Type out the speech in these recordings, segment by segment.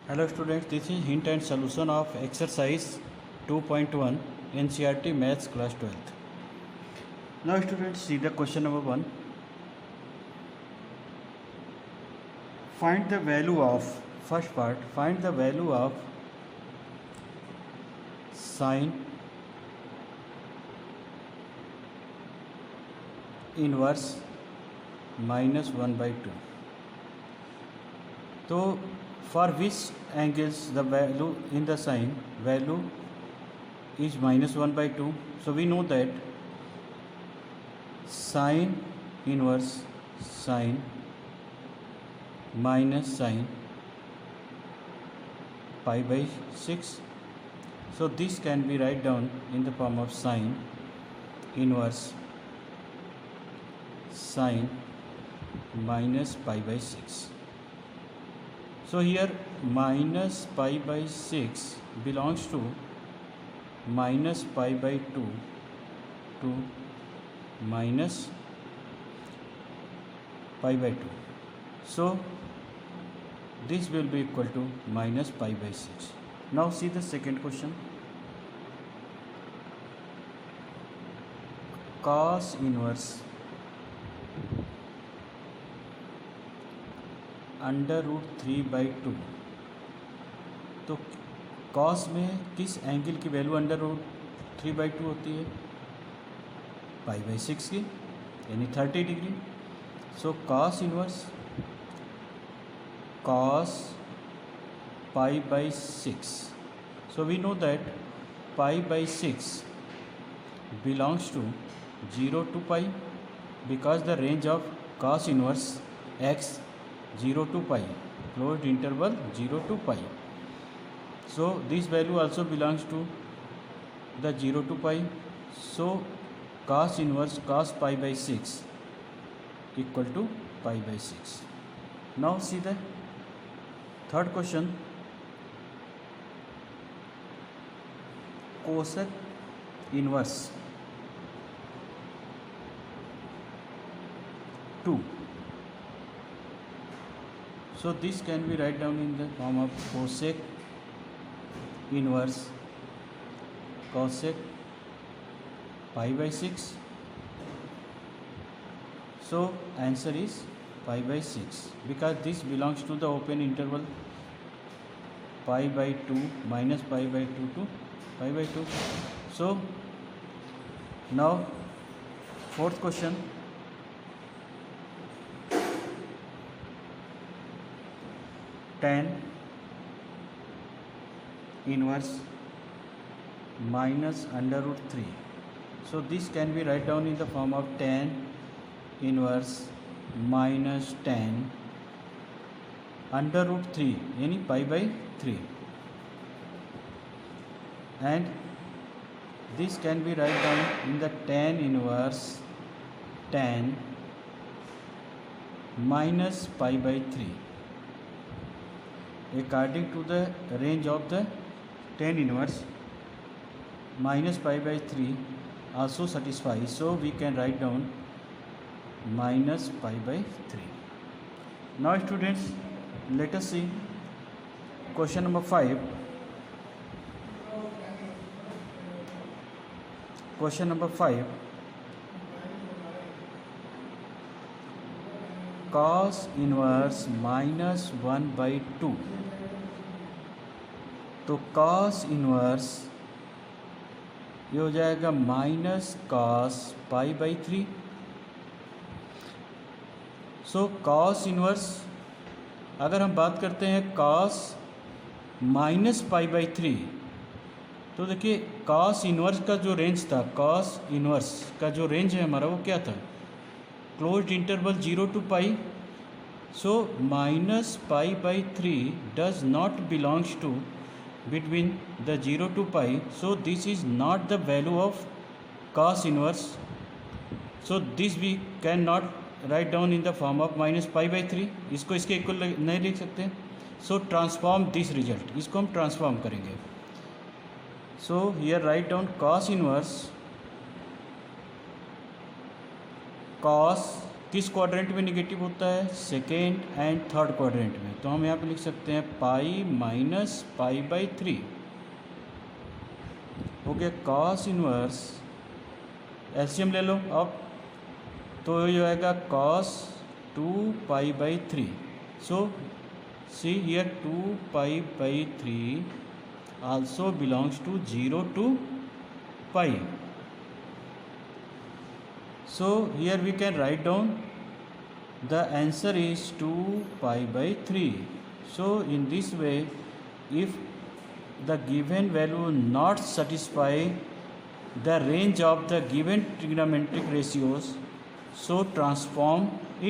Hello students, this is hint and solution of exercise 2.1 NCERT Maths class 12th. Now students, see the question number 1. Find the value of, first part, find the value of sine inverse minus 1 by 2. So for which angles the value in the sine value is minus 1 by 2. So we know that sine inverse sine minus sine pi by 6. So this can be write down in the form of sine inverse sine minus pi by 6. So here minus pi by 6 belongs to minus pi by 2 to minus pi by 2. So this will be equal to minus pi by 6. Now see the second question. Cos inverse under root 3 by 2. तो cos में किस angle की value under root 3 by 2 होती है? Pi by 6 की, यानी 30 degree. So cos inverse cos pi by 6. So we know that pi by 6 belongs to 0 to pi because the range of cos inverse x 0 to pi, closed interval 0 to pi. So this value also belongs to the 0 to pi. So cos inverse cos pi by 6 equal to pi by 6. Now see the third question. Cosec inverse 2. So this can be write down in the form of cosec inverse cosec pi by 6. So answer is pi by 6 because this belongs to the open interval pi by 2 minus pi by 2 to pi by 2. So now fourth question. Tan inverse minus under root 3. So this can be write down in the form of tan inverse minus tan under root 3 यानी pi by 3, and this can be write down in the tan inverse tan minus pi by 3. According to the range of the tan inverse, minus pi by 3 also satisfies. So we can write down minus pi by 3. Now students, let us see question number 5. Question number 5. Cos inverse minus 1 by 2. तो cos inverse ये हो जाएगा minus cos pi by 3. So cos inverse अगर हम बात करते हैं cos minus pi by 3, तो देखिए cos इनवर्स का जो रेंज था, cos इनवर्स का जो रेंज है हमारा वो क्या था? Closed interval 0 to pi. So minus pi by 3 does not belongs to between the 0 to pi. So this is not the value of cos inverse. So this we cannot write down in the form of minus pi by 3. इसको इसके equal नहीं लिख सकते. So transform this result. इसको हम transform करेंगे. So here write down cos inverse cos किस quadrant में निगेटिव होता है? सेकेंड एंड थर्ड क्वाड्रेंट में। तो हम यहाँ पे लिख सकते हैं पाई माइनस पाई बाई 3 हो गया। कॉस इनवर्स एलसीएम ले लो अब, तो ये आएगा cos 2 pi by 3। So see here 2 pi by 3 also belongs to 0 to pi. So here we can write down the answer is 2 pi by 3. So in this way, if the given value not satisfy the range of the given trigonometric ratios, so transform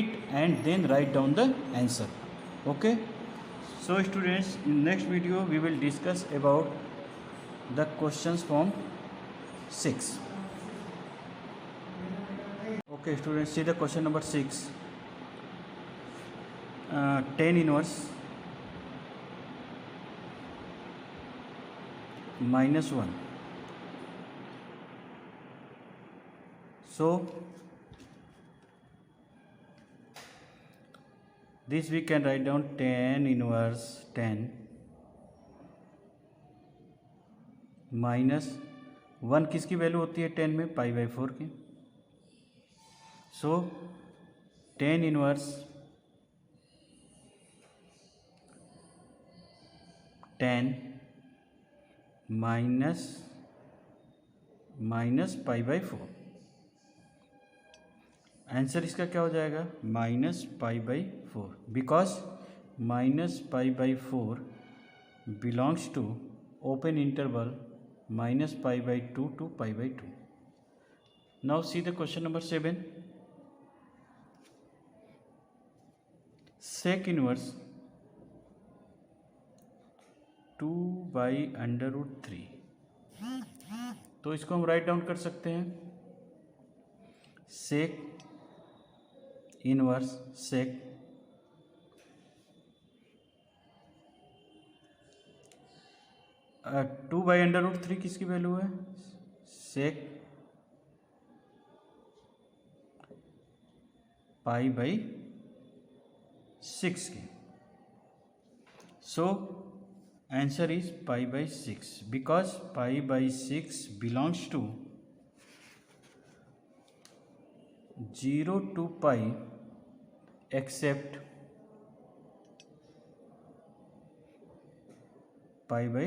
it and then write down the answer. Okay. So students, in next video we will discuss about the questions from 6. Okay students, see the question number 6. Tan inverse minus 1. So this we can write down tan inverse 10 minus 1 किसकी value होती है 10 में? पाई by 4 की। So tan inverse 10 minus pi by 4। Answer इसका क्या हो जाएगा? Minus pi by 4, because minus pi by 4 belongs to open interval minus pi by 2 to pi by 2। Now see the question number 7. Sec inverse 2 by under root 3। तो इसको हम write down कर सकते हैं। Sec inverse sec 2 by under root 3 किसकी value है? सेक pi by 6 की। So answer is pi by 6, because pi by 6 belongs to 0 to pi except pi by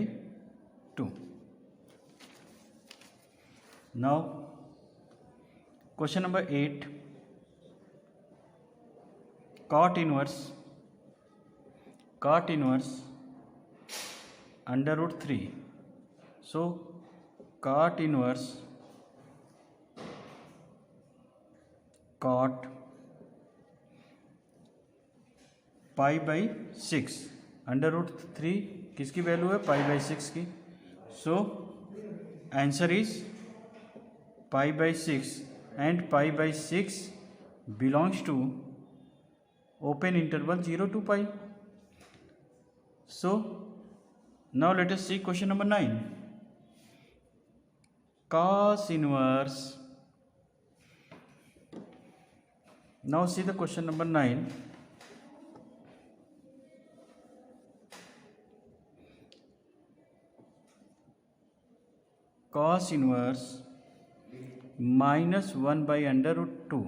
2. Now question number 8. Cot inverse under root 3. So cot inverse cot pi by 6 under root 3 किसकी value है? Pi by 6 की। So answer is pi by 6 and pi by 6 belongs to open interval 0 to pi. So now let us see question number 9. Cos inverse. Now see the question number 9. Cos inverse minus 1 by under root 2।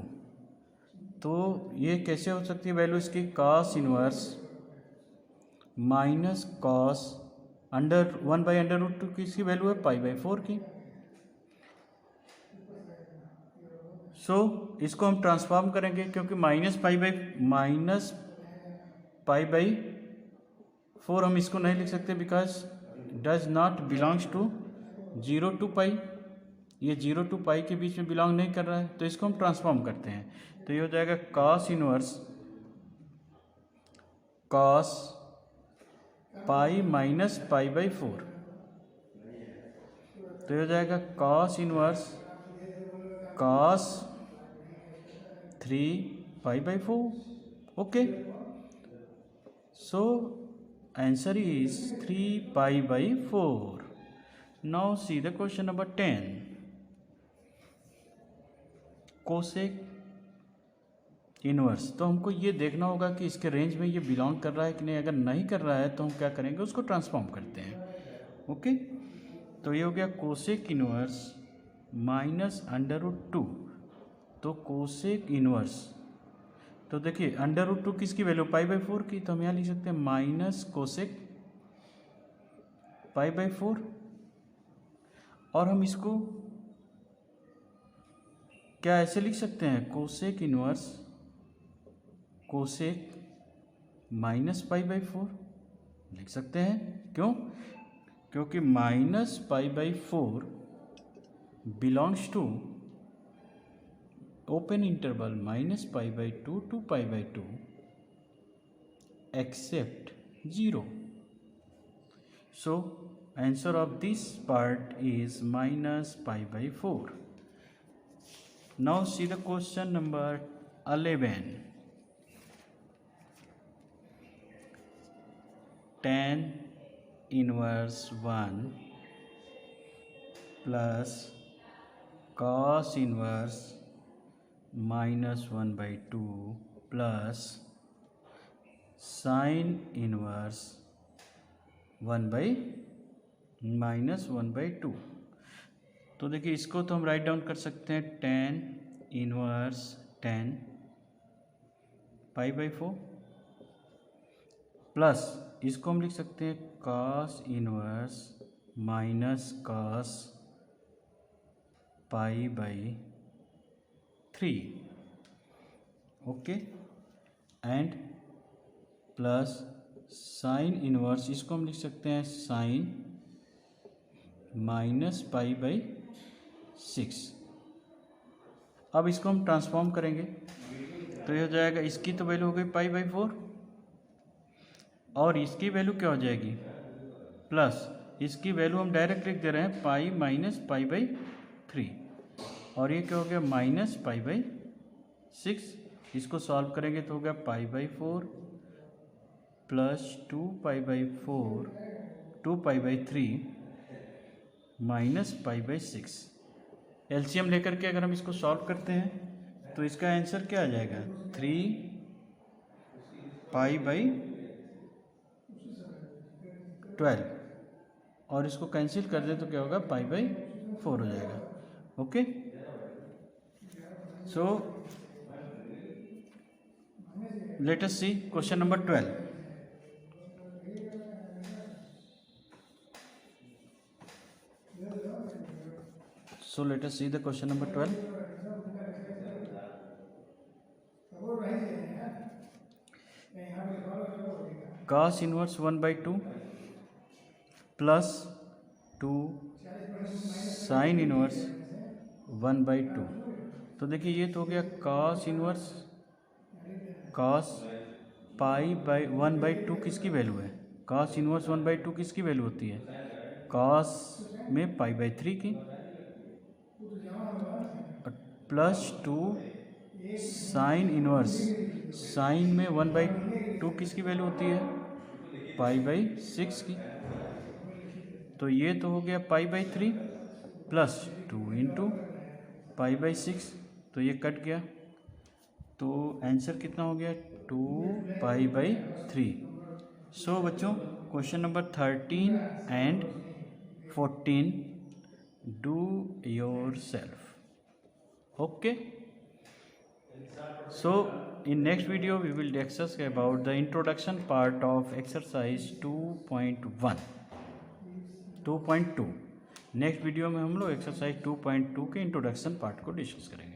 तो ये कैसे हो सकती है value इसकी? cos inverse minus cos 1 by under root 2 की इसकी value है पाई बाई 4 की। सो इसको हम ट्रांसफॉर्म करेंगे, क्योंकि माइनस पाई बाई 4 हम इसको नहीं लिख सकते, because does not belongs to 0 to pi। ये 0 to pi के बीच में बिलोंग नहीं कर रहा है, तो इसको हम ट्रांसफॉर्म करते हैं। तो ये हो जाएगा cos inverse cos pi minus pi by 4। तो ये हो जाएगा cos inverse cos 3 pi by 4। Okay, so answer is 3 pi by 4। Now see the question number 10. Cosec inverse, तो हमको ये देखना होगा कि इसके रेंज में ये बिलोंग कर रहा है कि नहीं। अगर नहीं कर रहा है तो हम क्या करेंगे, उसको ट्रांसफॉर्म करते हैं। ओके, तो ये हो गया कोसेक इन्वर्स माइनस √2। तो कोसेक इन्वर्स, तो देखिए √2 किसकी वैल्यू, π/4 की, तो हम यहाँ लिख सकते हैं माइनस कोसेक π/4। और हम इसको क्या ऐसे लिख सकते हैं, कोसेक इन्वर्स कोसेक माइनस π/4 लिख सकते हैं। क्यों, क्योंकि minus π/4 belongs to open interval -π/2 to π/2 except 0. So answer of this part is -π/4. Now see the question number 11. Tan inverse 1 plus cos inverse -1/2 plus sin inverse -1/2। तो देखिए इसको तो हम राइट डाउन कर सकते हैं, tan इनवर्स tan π/4 प्लस इसको हम लिख सकते हैं cos inverse minus cos π/3। Okay, and plus sine inverse, इसको हम लिख सकते हैं साइन -π/6। अब इसको हम ट्रांसफॉर्म करेंगे तो ये हो जाएगा, इसकी तो वैल्यू हो गई π/4 और इसकी वैल्यू क्या हो जाएगी, प्लस इसकी वैल्यू हम डायरेक्ट लिख दे रहे हैं π-π/3 और ये क्या हो गया -π/6। इसको सॉल्व करेंगे तो हो गया π/4 प्लस 2π/4 2π/3 -π/6। एलसीएम लेकर के अगर हम इसको सॉल्व करते हैं तो इसका आंसर क्या आ जाएगा, 3π/12 और इसको कैंसिल कर दे तो क्या होगा π/4 हो जाएगा। Okay, so let us C question number 12। So let us see the question number 12. Cos inverse 1/2 plus 2 sin inverse 1/2। तो देखिए ये तो हो गया cos इनवर्स cos π/1/2 किसकी वैल्यू है, cos इनवर्स 1/2 किसकी वैल्यू होती है, cos में π/3 की, प्लस 2 साइन इनवर्स, साइन में 1/2 किसकी वैल्यू होती है, π/6 की। तो ये तो हो गया π/3 प्लस 2 इंटू π/6, तो ये कट गया तो आंसर कितना हो गया 2π/3। सो बच्चों question number 13 and 14 do your self. Okay, so in next video we will discuss about the introduction part of exercise 2.2। Next video में हम लोग एक्सरसाइज 2.2 के इंट्रोडक्शन पार्ट को डिस्कस करेंगे।